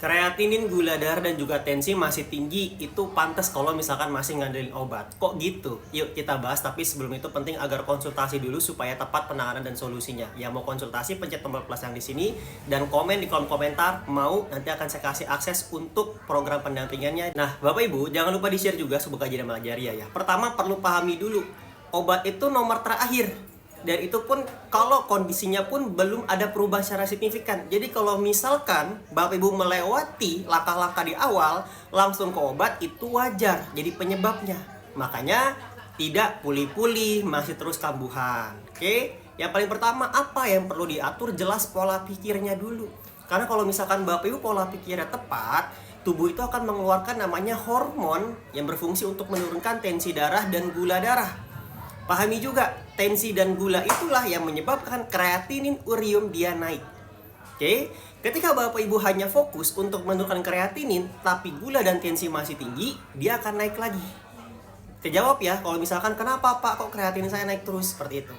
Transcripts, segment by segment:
Kreatinin, gula darah, dan juga tensi masih tinggi, itu pantas kalau misalkan masih ngandelin obat. Kok gitu? Yuk kita bahas, tapi sebelum itu penting agar konsultasi dulu supaya tepat penanganan dan solusinya. Yang mau konsultasi pencet tombol plus yang di sini dan komen di kolom komentar mau, nanti akan saya kasih akses untuk program pendampingannya. Nah, Bapak Ibu, jangan lupa di-share juga Subuh Kajian Malajaria ya. Pertama perlu pahami dulu, obat itu nomor terakhir. Dan itu pun kalau kondisinya pun belum ada perubahan secara signifikan. Jadi kalau misalkan Bapak Ibu melewati langkah-langkah di awal langsung ke obat, itu wajar jadi penyebabnya. Makanya tidak pulih-pulih, masih terus kambuhan. Oke? Yang paling pertama, apa yang perlu diatur? Jelas pola pikirnya dulu. Karena kalau misalkan Bapak Ibu pola pikirnya tepat, tubuh itu akan mengeluarkan namanya hormon yang berfungsi untuk menurunkan tensi darah dan gula darah. Pahami juga, tensi dan gula itulah yang menyebabkan kreatinin urium dia naik. Oke, ketika Bapak Ibu hanya fokus untuk menurunkan kreatinin, tapi gula dan tensi masih tinggi, dia akan naik lagi. Kejawab ya, kalau misalkan kenapa Pak kok kreatinin saya naik terus, seperti itu.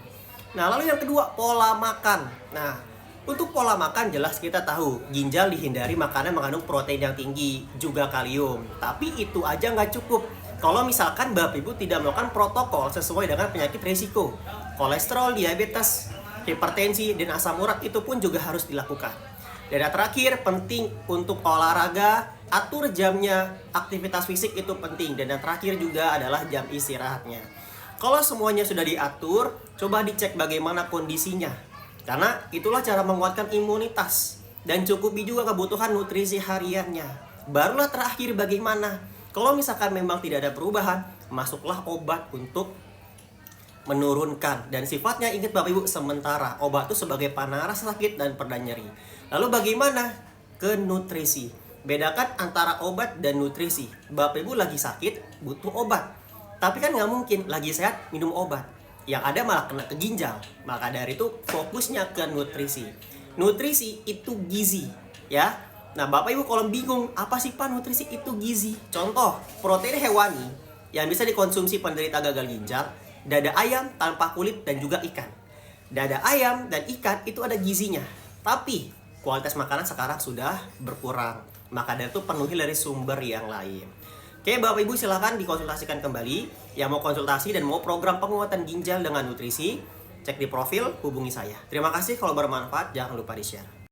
Nah, lalu yang kedua, pola makan. Nah, untuk pola makan jelas kita tahu, ginjal dihindari makanan mengandung protein yang tinggi, juga kalium. Tapi itu aja nggak cukup. Kalau misalkan Bapak Ibu tidak melakukan protokol sesuai dengan penyakit risiko, kolesterol, diabetes, hipertensi, dan asam urat itu pun juga harus dilakukan. Dan yang terakhir, penting untuk olahraga, atur jamnya, aktivitas fisik itu penting. Dan yang terakhir juga adalah jam istirahatnya. Kalau semuanya sudah diatur, coba dicek bagaimana kondisinya. Karena itulah cara menguatkan imunitas. Dan cukupi juga kebutuhan nutrisi hariannya. Barulah terakhir bagaimana. Kalau misalkan memang tidak ada perubahan, masuklah obat untuk menurunkan. Dan sifatnya, ingat Bapak Ibu, sementara. Obat itu sebagai panaras sakit dan pereda nyeri. Lalu bagaimana? Ke nutrisi. Bedakan antara obat dan nutrisi. Bapak Ibu lagi sakit, butuh obat. Tapi kan nggak mungkin lagi sehat minum obat. Yang ada malah kena ke ginjal. Maka dari itu fokusnya ke nutrisi. Nutrisi itu gizi, ya. Nah, Bapak Ibu kalau bingung, apa sih Pak nutrisi itu gizi? Contoh, protein hewani yang bisa dikonsumsi penderita gagal ginjal, dada ayam tanpa kulit dan juga ikan. Dada ayam dan ikan itu ada gizinya. Tapi kualitas makanan sekarang sudah berkurang. Maka dari itu penuhi dari sumber yang lain. Oke, Bapak Ibu silahkan dikonsultasikan kembali. Yang mau konsultasi dan mau program penguatan ginjal dengan nutrisi, cek di profil, hubungi saya. Terima kasih, kalau bermanfaat jangan lupa di-share.